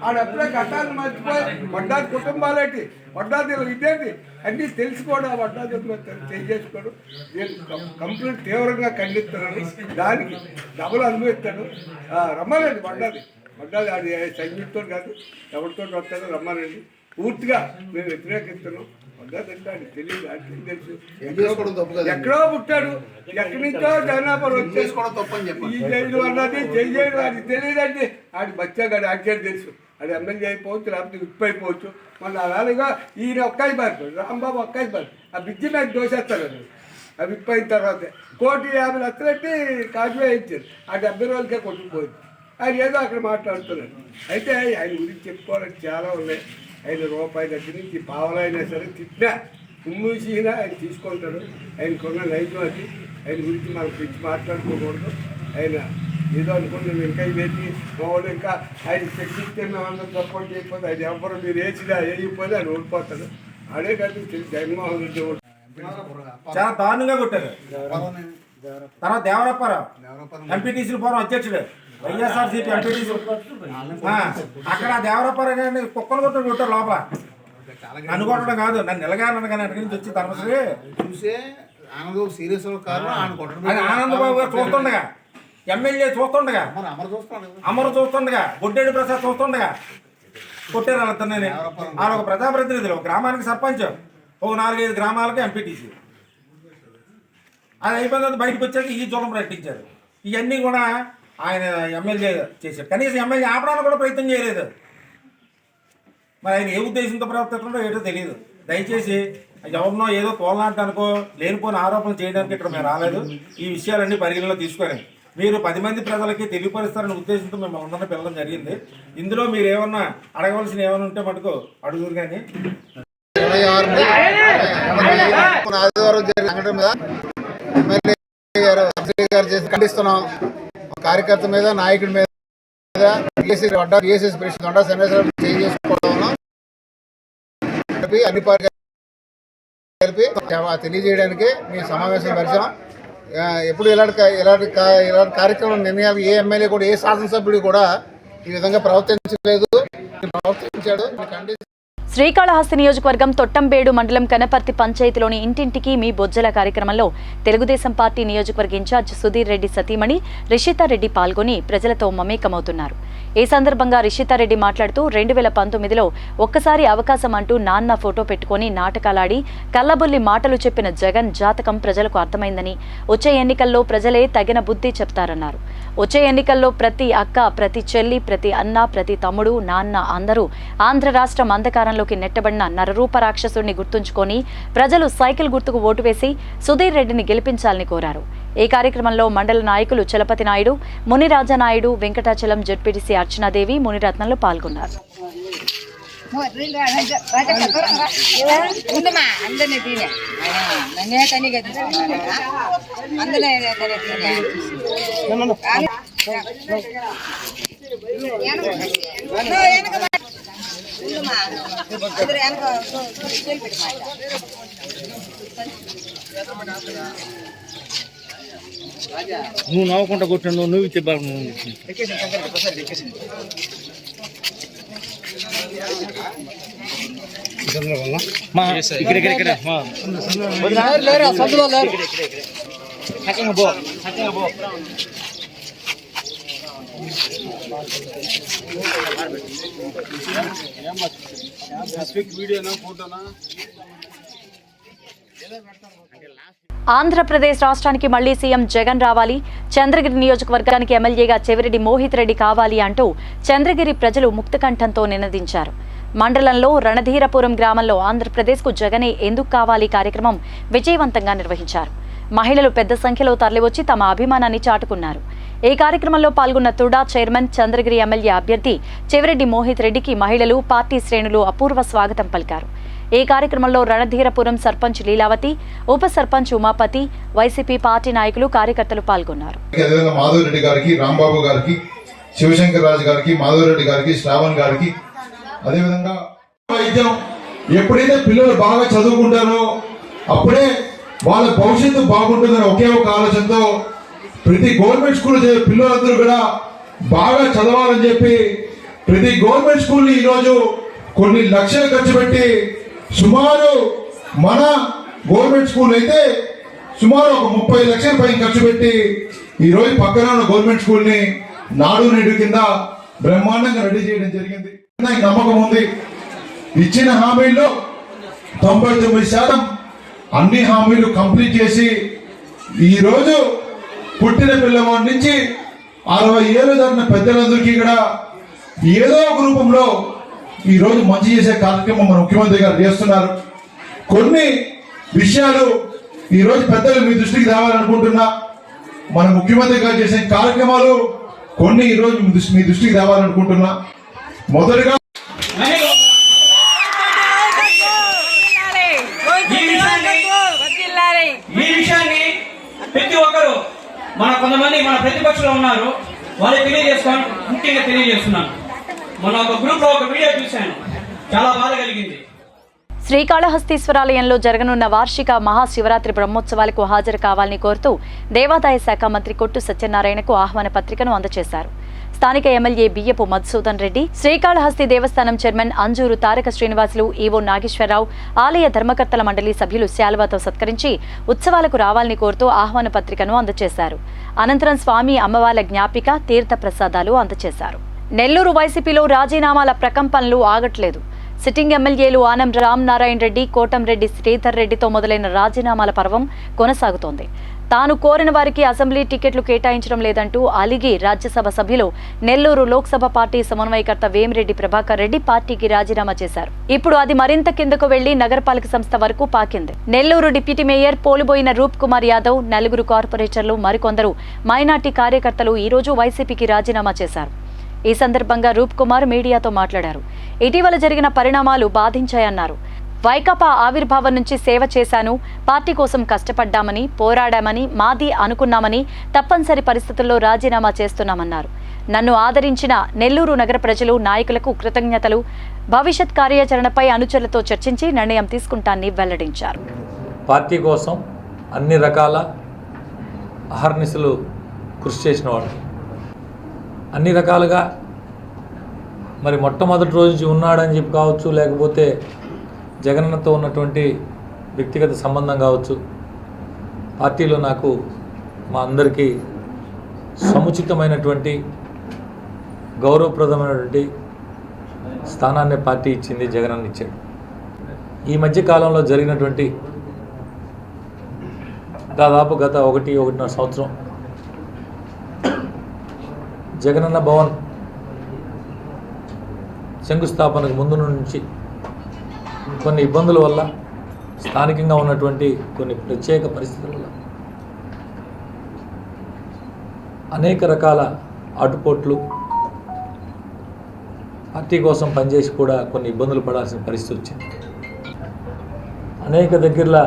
ఆడప్పుడే కట్టాలని మర్చిపోయి వడ్డాది కుటుంబాలేంటి, వడ్డాది ఇదేంటి అన్నీ తెలుసుకోవడం. ఆ వడ్డాదిలో చేసుకోవడం నేను కంప్లీట్ తీవ్రంగా ఖండిస్తున్నాను. దానికి డబ్బులు అనుభవిస్తాడు. రమ్మనండి వడ్డాది అది సంగీతంతో కాదు, ఎవరితో వస్తాడో రమ్మనండి. పూర్తిగా మేము వ్యతిరేకిస్తున్నాం. వడ్డాది తెలియదు, అది తెలుసు. ఎక్కడో పుట్టాడు, ఎక్కడి నుంచో జగన్నాపురం వచ్చేసుకోవడం ఈ జైలు అన్నది జైలు అది తెలియదండి. ఆడి బచ్చాగాడు ఆడికే తెలుసు. అది ఎమ్మెల్యే అయిపోవచ్చు, లేకపోతే విప్ అయిపోవచ్చు. మళ్ళీ అలాగా ఈయన ఒక్కాయి పారు, రాంబాబు ఒక్కాయి పారు, ఆ బిజ్జి మీద దోసేస్తారు. ఆ విప్ అయిన తర్వాత 1,50,00,000 లక్షలట్టి కాజువే ఇచ్చారు. ఆ 70 రోజులకే కొట్టుకుపోయింది. ఆయన ఏదో అక్కడ మాట్లాడుతున్నాడు. అయితే ఆయన గురించి చెప్పుకోవాలని చాలా ఉన్నాయి. ఆయన రూపాయి దగ్గర నుంచి పావలైనా సరే తిట్టినా ఉమ్మూసినా ఆయన తీసుకుంటాడు. ఆయనకున్న నైజం అది. ఆయన గురించి మనం పిచ్చి మాట్లాడుకోకూడదు. ఆయన ఏదో అనుకుంటున్నాం ఇంకా ఇవేసి మామూలు ఇంకా ఆయన శక్తిస్తే మేమందరం సపోర్ట్ చేయకపోతే ఆయన ఎవరు మీరు వేసినా వేయకపోతే ఆయన ఓడిపోతాడు. అదే కాదు జగన్మోహన్ రెడ్డి చాలా దారుణంగా కొట్టారు. తర్వాత దేవరప్పారావు ఎంపీటీసీ ఫోరం అధ్యక్షుడు వైఎస్ఆర్సీపీ ఎంపీటీసీ. అక్కడ దేవరప్పారావు గారిని కుక్కలు కొట్టారు లోపల. నన్ను కొట్టడం కాదు, నన్ను నిలగాలను కానీ అక్కడి నుంచి వచ్చి తరపసి చూసే ఆనందబాబు సీరియస్ ఆనందబాబు గారు చూస్తుండగా, ఎమ్మెల్యే చూస్తుండగా, అమరు చూస్తుండగా, బొడ్డేడి ప్రసాద్ చూస్తుండగా కొట్టారు వాళ్ళిద్దరిని. వాళ్ళు ఒక ప్రజాప్రతినిధులు, గ్రామానికి సర్పంచ్, ఒక 4-5 గ్రామాలకు ఎంపీటీసీ. అది అయిపోయిన తర్వాత బయటకు వచ్చాక ఈ జూలం ప్రకటించారు. ఇవన్నీ కూడా ఆయన ఎమ్మెల్యే చేశారు. కనీసం ఎమ్మెల్యే ఆపడానికి కూడా ప్రయత్నం చేయలేదు. మరి ఆయన ఏ ఉద్దేశంతో ప్రవర్తిస్తుందో ఏటో తెలియదు. దయచేసి ఎవరినో ఏదో తోలనాటానికో లేనిపోయిన ఆరోపణలు చేయడానికి ఇక్కడ మేము రాలేదు. ఈ విషయాలన్నీ పరిగణలో తీసుకొని మీరు 10 మంది ప్రజలకి తెలియపరుస్తారనే ఉద్దేశంతో మేము అందరినీ పిలవడం జరిగింది. ఇందులో మీరు ఏమన్నా అడగవలసిన ఏమైనా ఉంటే మటుకు అడుగురు. కానీ 26 ఆదివారం జరిగిన సంఘటన మీద ఎమ్మెల్యే గారు చేసి ఖండిస్తున్నాం. కార్యకర్త మీద, నాయకుడి మీద పిఎస్ఎస్ ప్రెసిడెంట్ గంటా సన్నివేశాలు చేంజ్ చేసుకోవడం అన్ని పార్టీ కలిపి తెలియజేయడానికి మేము సమావేశం పరిచాం. ఎప్పుడు ఇలాంటి కార్యక్రమం నిర్ణయాలు ఏ ఎమ్మెల్యే కూడా, ఏ శాసనసభ్యుడు కూడా ఈ విధంగా ప్రవర్తించలేదు. ప్రవర్తించాడు. శ్రీకాళహస్తి నియోజకవర్గం తొట్టంబేడు మండలం కనపర్తి పంచాయతీలోని ఇంటింటికి మీ బొజ్జల కార్యక్రమంలో తెలుగుదేశం పార్టీ నియోజకవర్గ ఇన్ఛార్జ్ సుధీర్ రెడ్డి సతీమణి రిషితారెడ్డి పాల్గొని ప్రజలతో మమేకమవుతున్నారు. ఈ సందర్భంగా రిషితారెడ్డి మాట్లాడుతూ 2019లో ఒక్కసారి అవకాశం అంటూ నాన్న ఫోటో పెట్టుకుని నాటకాలాడి కల్లబొల్లి మాటలు చెప్పిన జగన్ జాతకం ప్రజలకు అర్థమైందని, వచ్చే ఎన్నికల్లో ప్రజలే తగిన బుద్ధి చెప్తారన్నారు. వచ్చే ఎన్నికల్లో ప్రతి అక్క, ప్రతి చెల్లి, ప్రతి అన్న, ప్రతి తమ్ముడు, నాన్న అందరూ ఆంధ్ర రాష్ట్రం అంధకారంలోకి నెట్టబడిన నరరూప రాక్షసుడిని గుర్తుంచుకొని ప్రజలు సైకిల్ గుర్తుకు ఓటు వేసి సుధీర్ రెడ్డిని గెలిపించాలని కోరారు. ఈ కార్యక్రమంలో మండల నాయకులు చలపతి నాయుడు, మునిరాజనాయుడు, వెంకటాచలం, జడ్పీటీసీ అర్చనాదేవి, మునిరత్నంలు పాల్గొన్నారు. నువ్వు నవ్వకుండా కొట్టాను, నువ్వు చెప్పాను. ఆంధ్రప్రదేశ్ రాష్ట్రానికి మళ్లీ సీఎం జగన్ రావాలి, చంద్రగిరి నియోజకవర్గానికి ఎమ్మెల్యేగా చెవిరెడ్డి మోహిత్ రెడ్డి కావాలి అంటూ చంద్రగిరి ప్రజలు ముక్తకంఠంతో నినదించారు. మండలంలో రణధీరపురం గ్రామంలో ఆంధ్రప్రదేశ్కు జగనే ఎందుకు కావాలి కార్యక్రమం విజయవంతంగా నిర్వహించారు. మహిళలు పెద్ద సంఖ్యలో తరలివచ్చి తమ అభిమానాన్ని చాటుకున్నారు. ఈ కార్యక్రమంలో పాల్గొన్న తుడా చైర్మన్, చంద్రగిరి ఎమ్మెల్యే అభ్యర్థి చెవిరెడ్డి మోహిత్ రెడ్డికి మహిళలు, పార్టీ శ్రేణులు అపూర్వ స్వాగతం పలికారు. ఈ కార్యక్రమంలో రణధీరపురం సర్పంచ్ లీలావతి, ఉప సర్పంచ్ ఉమాపతి, వైసీపీ పార్టీ నాయకులు, కార్యకర్తలు పాల్గొన్నారు. మాధవరెడ్డి గారికి, రాంబాబు గారికి, శివశంకర్ రాజు గారికి, మాధవరెడ్డి గారికి, శ్రావణ్ గారికి, అదేవిధంగా వైద్యం ఎప్పుడైతే పిల్లలు బాగా చదువుకుంటారో అప్పుడే వాళ్ళ భవిష్యత్తు బాగుంటుందని ఒకే ఒక ఆలోచనతో ప్రతి గవర్నమెంట్ స్కూల్ పిల్లలందరూ కూడా బాగా చదవాలని చెప్పి ప్రతి గవర్నమెంట్ స్కూల్ ని ఈరోజు కొన్ని లక్షలు ఖర్చు పెట్టి సుమారు మన గవర్నమెంట్ స్కూల్ అయితే సుమారు ఒక 30 లక్షల పైన ఖర్చు పెట్టి ఈరోజు పక్కన ఉన్న గవర్నమెంట్ స్కూల్ ని నాడు నేడు కింద బ్రహ్మాండంగా రెడీ చేయడం జరిగింది. నాకు నమ్మకం ఉంది, ఇచ్చిన హామీల్లో 99% అన్ని హామీలు కంప్లీట్ చేసి ఈరోజు పుట్టిన పిల్లవాడి నుంచి 60 ఏళ్ళు దాటిన పెద్దలందరికీ కూడా ఏదో ఒక రూపంలో ఈరోజు మంచి చేసే కార్యక్రమం మన ముఖ్యమంత్రి గారు చేస్తున్నారు. కొన్ని విషయాలు ఈరోజు పెద్దలు మీ దృష్టికి రావాలనుకుంటున్నా. మన ముఖ్యమంత్రి గారు చేసే కార్యక్రమాలు కొన్ని ఈరోజు మీ దృష్టికి రావాలనుకుంటున్నా. మొదటిగా కొంతమంది మన ప్రతిపక్షంలో ఉన్నారు, వాళ్ళు తెలియజేసుకోవాలి. ముఖ్యంగా తెలియజేస్తున్నాను, మొన్న ఒక గ్రూప్ లో ఒక వీడియో చూశాను, చాలా బాధ కలిగింది. శ్రీకాళహస్తీశ్వరాలయంలో జరగనున్న వార్షిక మహాశివరాత్రి బ్రహ్మోత్సవాలకు హాజరు కావాలని కోరుతూ దేవాదాయ శాఖ మంత్రి కొట్టు సత్యనారాయణకు ఆహ్వాన పత్రికను అందజేశారు. స్థానిక ఎమ్మెల్యే బియ్యపు మధుసూదన్ రెడ్డి, శ్రీకాళహస్తి దేవస్థానం చైర్మన్ అంజూరు తారక శ్రీనివాసులు, ఈవో నాగేశ్వరరావు, ఆలయ ధర్మకర్తల మండలి సభ్యులు శాలువాతో సత్కరించి ఉత్సవాలకు రావాలని కోరుతూ ఆహ్వాన పత్రికను అందజేశారు. అనంతరం స్వామి అమ్మవార్ల జ్ఞాపిక, తీర్థ ప్రసాదాలు అందజేశారు. నెల్లూరు వైసీపీలో రాజీనామాల ప్రకంపనలు ఆగట్లేదు. సిట్టింగ్ ఎమ్మెల్యేలు ఆనం రామనారాయణ రెడ్డి, కోటంరెడ్డి శ్రీధర్ రెడ్డితో మొదలైన రాజీనామాల పర్వం కొనసాగుతోంది. తాను కోరిన వారికి అసెంబ్లీ టికెట్లు కేటాయించడం లేదంటూ అలిగి రాజ్యసభ సభ్యులు నెల్లూరు లోక్సభ పార్టీ సమన్వయకర్త వేమిరెడ్డి ప్రభాకర్ రెడ్డి పార్టీకి రాజీనామా చేశారు. ఇప్పుడు అది మరింత కిందకు వెళ్లి నగరపాలక సంస్థ వరకు పాకింది. నెల్లూరు డిప్యూటీ మేయర్ పోలుబోయిన రూప్ కుమార్ యాదవ్, నలుగురు కార్పొరేటర్లు, మరికొందరు మైనార్టీ కార్యకర్తలు ఈ రోజు వైసీపీకి రాజీనామా చేశారు. ఈ సందర్భంగా రూప్ కుమార్ మీడియాతో మాట్లాడారు. ఇటీవల జరిగిన పరిణామాలు బాధించాయన్నారు. వైకాపా ఆవిర్భావం నుంచి సేవ చేశాను, పార్టీ కోసం కష్టపడ్డామని, పోరాడామని, మాది అనుకున్నామని, తప్పనిసరి పరిస్థితుల్లో రాజీనామా చేస్తున్నామన్నారు. నన్ను ఆదరించిన నెల్లూరు నగర ప్రజలు, నాయకులకు కృతజ్ఞతలు. భవిష్యత్ కార్యాచరణపై అనుచరులతో చర్చించి నిర్ణయం తీసుకుంటానని వెల్లడించారు. పార్టీ కోసం అన్ని రకాల అహర్నిశలు కృషి చేసిన వాడు, అన్ని రకాలుగా మరి మొట్టమొదటి రోజు నుంచి ఉన్నాడని చెప్పి కావచ్చు, లేకపోతే జగనన్నతో ఉన్నటువంటి వ్యక్తిగత సంబంధం కావచ్చు, పార్టీలో నాకు మా అందరికీ సముచితమైనటువంటి గౌరవప్రదమైనటువంటి స్థానాన్ని పార్టీ ఇచ్చింది, జగనన్న ఇచ్చాడు. ఈ మధ్య కాలంలో జరిగినటువంటి దాదాపు గత 1.5 సంవత్సరం జగనన్న భవన్ శంకుస్థాపనకు ముందు నుంచి కొన్ని ఇబ్బందుల వల్ల, స్థానికంగా ఉన్నటువంటి కొన్ని ప్రత్యేక పరిస్థితుల వల్ల అనేక రకాల ఆటుపోట్లు, పార్టీ కోసం పనిచేసి కూడా కొన్ని ఇబ్బందులు పడాల్సిన పరిస్థితి వచ్చింది. అనేక దగ్గరలో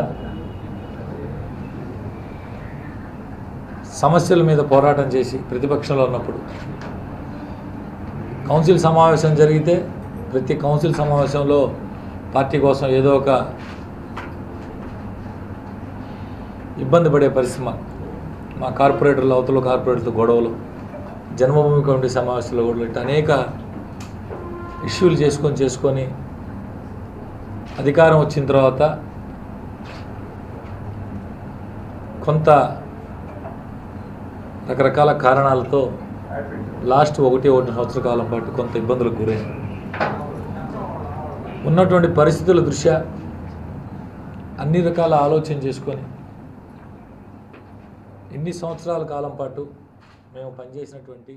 సమస్యల మీద పోరాటం చేసి ప్రతిపక్షంలో ఉన్నప్పుడు కౌన్సిల్ సమావేశం జరిగితే ప్రతి కౌన్సిల్ సమావేశంలో పార్టీ కోసం ఏదో ఒక ఇబ్బంది పడే పరిస్థితి. మా కార్పొరేటర్లు, అవతల కార్పొరేటర్లతో గొడవలు, జన్మభూమి కమిటీ సమావేశాల్లో కూడా ఇట్లా అనేక ఇష్యూలు చేసుకొని అధికారం వచ్చిన తర్వాత కొంత రకరకాల కారణాలతో లాస్ట్ 1.5 సంవత్సర కాలం పాటు కొంత ఇబ్బందులకు గురైంది. ఉన్నటువంటి పరిస్థితుల దృష్ట్యా అన్ని రకాల ఆలోచన చేసుకొని ఇన్ని సంవత్సరాల కాలం పాటు మేము పనిచేసినటువంటి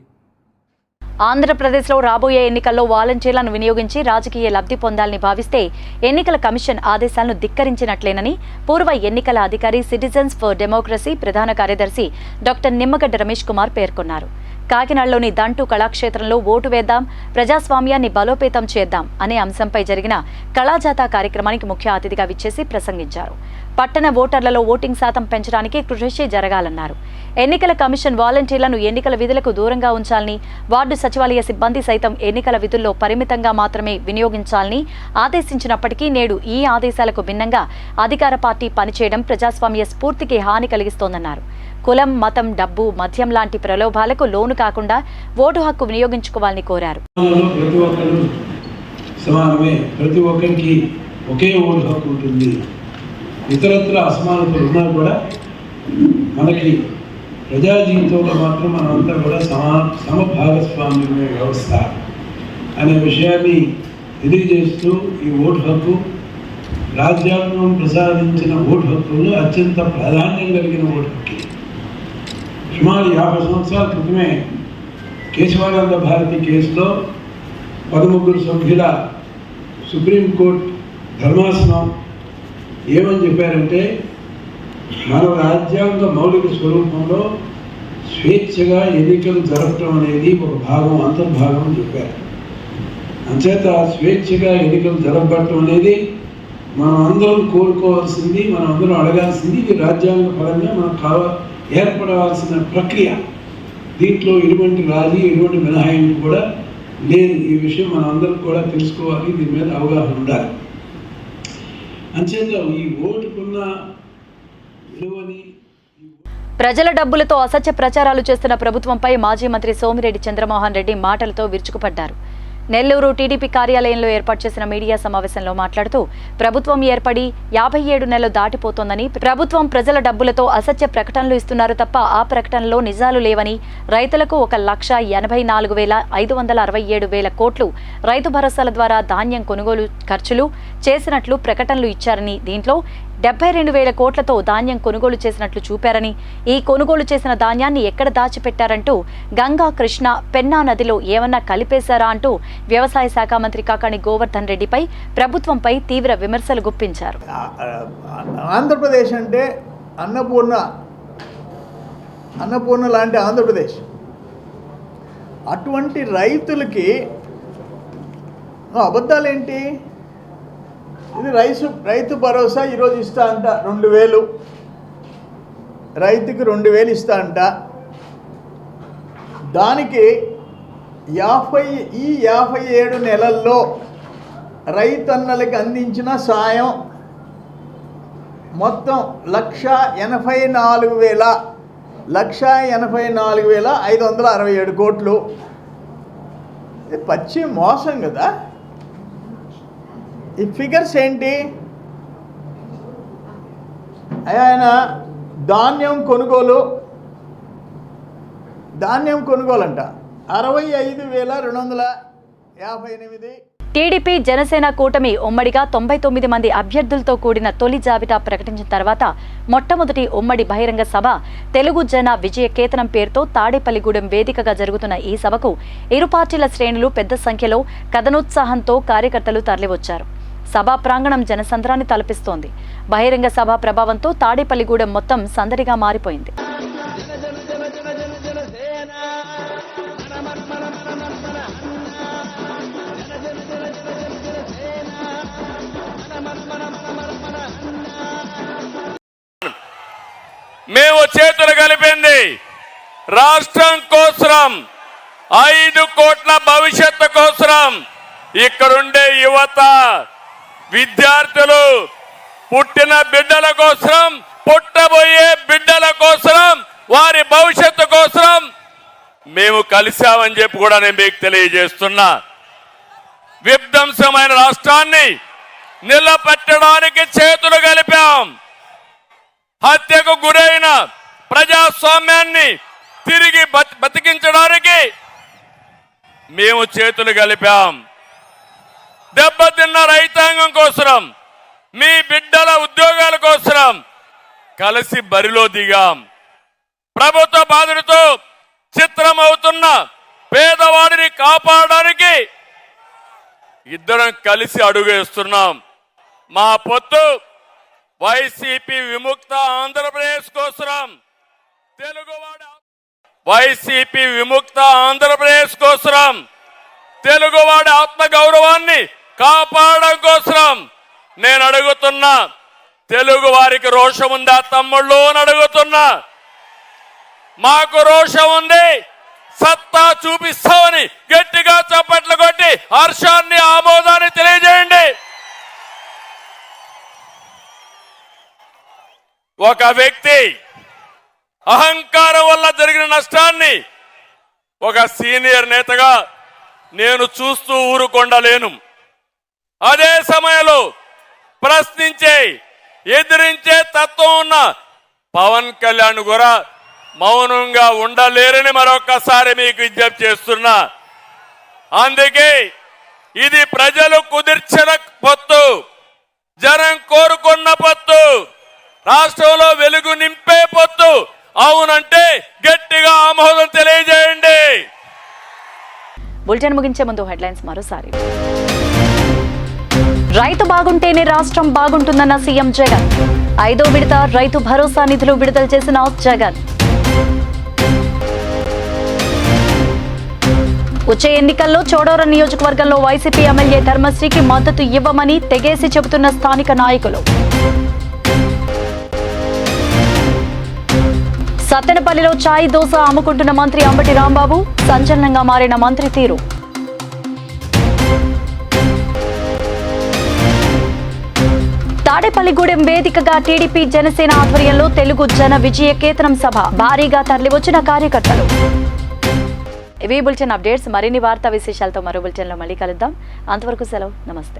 ఆంధ్రప్రదేశ్లో రాబోయే ఎన్నికల్లో వాలంటీర్లను వినియోగించి రాజకీయ లబ్ధి పొందాలని భావిస్తే ఎన్నికల కమిషన్ ఆదేశాలను ధిక్కరించినట్లేనని పూర్వ ఎన్నికల అధికారి, సిటిజన్స్ ఫర్ డెమోక్రసీ ప్రధాన కార్యదర్శి డాక్టర్ నిమ్మగడ్డ రమేష్ కుమార్ పేర్కొన్నారు. కాకినాడలోని దంటు కళాక్షేత్రంలో ఓటు వేద్దాం, ప్రజాస్వామ్యాన్ని బలోపేతం చేద్దాం అనే అంశంపై జరిగిన కళాజాతా కార్యక్రమానికి ముఖ్య అతిథిగా విచ్చేసి ప్రసంగించారు. పట్టణ ఓటర్లలో ఓటింగ్ శాతం పెంచడానికి కృషి జరగాలన్నారు. ఎన్నికల కమిషన్ వాలంటీర్లను ఎన్నికల విధులకు దూరంగా ఉంచాలని, వార్డు సచివాలయ సిబ్బంది సైతం ఎన్నికల విధుల్లో పరిమితంగా మాత్రమే వినియోగించాలని ఆదేశించినప్పటికీ నేడు ఈ ఆదేశాలకు భిన్నంగా అధికార పార్టీ పనిచేయడం ప్రజాస్వామ్య స్ఫూర్తికి హాని కలిగిస్తోందన్నారు. కులం, మతం, డబ్బు, మద్యం లాంటి ప్రలోభాలకు లోను కాకుండా ఓటు హక్కు వినియోగించుకోవాలని కోరారు. ప్రతి ఒక్కరికి ఒకే ఓటు హక్కు ఉంటుంది. ఇతరత్ర అసమానతలు ఉన్నా కూడా మనకి ప్రజా జీవితంలో మాత్రం మనమంతా కూడా సమభాగస్వామ్యమే వ్యవస్థ అనే విషయాన్ని తెలియజేస్తూ ఈ ఓటు హక్కు రాజ్యాంగం ప్రసాదించిన ఓటు హక్కుల్లో అత్యంత ప్రాధాన్యం కలిగిన ఓటు హక్కు. సుమారు 50 సంవత్సరాల క్రితమే కేశవానంద భారతి కేసులో 13 సభ్యుల సుప్రీంకోర్టు ధర్మాసనం ఏమని చెప్పారంటే, మన రాజ్యాంగ మౌలిక స్వరూపంలో స్వేచ్ఛగా ఎన్నికలు జరపడం అనేది ఒక భాగం, అంతర్భాగం అని చెప్పారు. అంచేత స్వేచ్ఛగా ఎన్నికలు జరపడం అనేది మనం అందరం కోరుకోవాల్సింది, మనం అందరం అడగాల్సింది. ఇది రాజ్యాంగ పరంగా మనకు ఏర్పడవలసిన ప్రక్రియ. దీంట్లో ఎటువంటి రాజీ, ఎటువంటి మినహాయింపు కూడా లేదు. ఈ విషయం మనం అందరం కూడా తెలుసుకోవాలి, దీని మీద అవగాహన ఉండాలి. అంచేత ఈ ఓటుకున్న విలువని, ప్రజల డబ్బులతో అసత్య ప్రచారాలు చేస్తున్న ప్రభుత్వంపై మాజీ మంత్రి సోమిరెడ్డి చంద్రమోహన్ రెడ్డి మాటలతో విరుచుకుపడ్డారు. నెల్లూరు టీడీపీ కార్యాలయంలో ఏర్పాటు చేసిన మీడియా సమావేశంలో మాట్లాడుతూ ప్రభుత్వం ఏర్పడి 57 నెలలు దాటిపోతోందని, ప్రభుత్వం ప్రజల డబ్బులతో అసత్య ప్రకటనలు ఇస్తున్నారు తప్ప ఆ ప్రకటనలో నిజాలు లేవని, రైతులకు 1,84,567 కోట్లు రైతు భరోసాల ద్వారా ధాన్యం కొనుగోలు ఖర్చులు చేసినట్లు ప్రకటనలు ఇచ్చారని, దీంట్లో 72,000 కోట్లతో ధాన్యం కొనుగోలు చేసినట్లు చూపారని, ఈ కొనుగోలు చేసిన ధాన్యాన్ని ఎక్కడ దాచిపెట్టారంటూ గంగా, కృష్ణ, పెన్నా నదిలో ఏమన్నా కలిపేశారా అంటూ వ్యవసాయ శాఖ మంత్రి కాకాణి గోవర్ధన్ రెడ్డిపై ప్రభుత్వంపై తీవ్ర విమర్శలు గుప్పించారు. ఆంధ్రప్రదేశ్ అంటే అన్నపూర్ణ లాంటి ఆంధ్రప్రదేశ్. అటువంటి రైతులకి అబద్ధాలేంటి? ఇది రైతు భరోసా ఈరోజు ఇస్తా అంట 2,000, రైతుకి 2,000 ఇస్తా అంట. దానికి 57 నెలల్లో రైతన్నలకి అందించిన సాయం మొత్తం 1,84,567 కోట్లు. ఇది పచ్చి మోసం కదా. ఈ ఫిగర్స్ ఏంటి? ఆయన ధాన్యం కొనుగోలు అంట 65,258. టీడీపీ జనసేన కూటమి ఉమ్మడిగా 99 మంది అభ్యర్థులతో కూడిన తొలి జాబితా ప్రకటించిన తర్వాత మొట్టమొదటి ఉమ్మడి బహిరంగ సభ తెలుగు జన విజయ కేతనం పేరుతో తాడేపల్లిగూడెం వేదికగా జరుగుతున్న ఈ సభకు ఇరు పార్టీల శ్రేణులు పెద్ద సంఖ్యలో కథనోత్సాహంతో కార్యకర్తలు తరలివచ్చారు. సభా ప్రాంగణం జనసంద్రాన్ని తలపిస్తోంది. బహిరంగ సభ ప్రభావంతో తాడేపల్లిగూడెం మొత్తం సందడిగా మారిపోయింది. మేము చేతులు కలిపింది రాష్ట్రం కోసం, 5 కోట్ల భవిష్యత్తు కోసం. ఇక్కడుండే యువత, విద్యార్థులు, పుట్టిన బిడ్డల కోసం, పుట్టబోయే బిడ్డల కోసం, వారి భవిష్యత్తు కోసం మేము కలిశామని చెప్పి కూడా నేను మీకు తెలియజేస్తున్నా. విధ్వంసమైన రాష్ట్రాన్ని నిలబెట్టడానికి చేతులు కలిపాం. హత్యకు గురైన ప్రజాస్వామ్యాన్ని తిరిగి బతికించడానికి మేము చేతులు కలిపాం. దెబ్బతిన్న రైతాంగం కోసం, మీ బిడ్డల ఉద్యోగాల కోసం కలిసి బరిలో దిగాం. ప్రభుత్వ బాధలతో చిత్రమవుతున్న పేదవాడిని కాపాడడానికి ఇద్దరం కలిసి అడుగేస్తున్నాం. మా పొత్తు వైసీపీ విముక్త ఆంధ్రప్రదేశ్ కోసం, వైసీపీ విముక్త ఆంధ్రప్రదేశ్ కోసం, తెలుగువాడి ఆత్మ గౌరవాన్ని కాపాడడం కోసం నేను అడుగుతున్నా. తెలుగు వారికి రోషం ఉందా తమ్ముళ్ళు అని అడుగుతున్నా. మాకు రోషం ఉంది, సత్తా చూపిస్తామని గట్టిగా చప్పట్లు కొట్టి హర్షాన్ని, ఆమోదాన్ని తెలియజేయండి. ఒక వ్యక్తి అహంకారం వల్ల జరిగిన నష్టాన్ని ఒక సీనియర్ నేతగా నేను చూస్తూ ఊరుకొండలేను. అదే సమయంలో ప్రశ్నించే, ఎదిరించే తత్వం ఉన్న పవన్ కళ్యాణ్ కూడా మౌనంగా ఉండలేరని మరొకసారి మీకు విజ్ఞప్తి చేస్తున్నా. అందుకే ఇది ప్రజలు కుదిర్చిన పొత్తు, జనం కోరుకున్న పొత్తు, రాష్ట్రంలో వెలుగు నింపే పొత్తు. అవునంటే గట్టిగా ఆమోదం తెలియజేయండి. బులెటిన్ ముగించే ముందు హెడ్లైన్స్ మరోసారి. రైతు బాగుంటేనే రాష్ట్రం బాగుంటుందన్న సీఎం జగన్. 5వ విడత రైతు భరోసా నిధులు విడుదల చేసిన జగన్. వచ్చే ఎన్నికల్లో చోడవరం నియోజకవర్గంలో వైసీపీ ఎమ్మెల్యే ధర్మశ్రీకి మద్దతు ఇవ్వమని తెగేసి చెబుతున్న స్థానిక నాయకులు. సత్తెనపల్లిలో చాయ్ దోశ అమ్ముకుంటున్న మంత్రి అంబటి రాంబాబు, సంచలనంగా మారిన మంత్రి తీరు. తాడేపల్లిగూడెం వేదికగా టీడీపీ జనసేన ఆధ్వర్యంలో తెలుగు జన విజయ కేతనం సభ, భారీగా తరలివచ్చిన కార్యకర్తలు. ఇవి బులెటిన్ అప్డేట్స్. మరిన్ని వార్తా విశేషాలతో మరో బులెటిన్లో మళ్ళీ కలుద్దాం. అంతవరకు సెలవు. నమస్తే.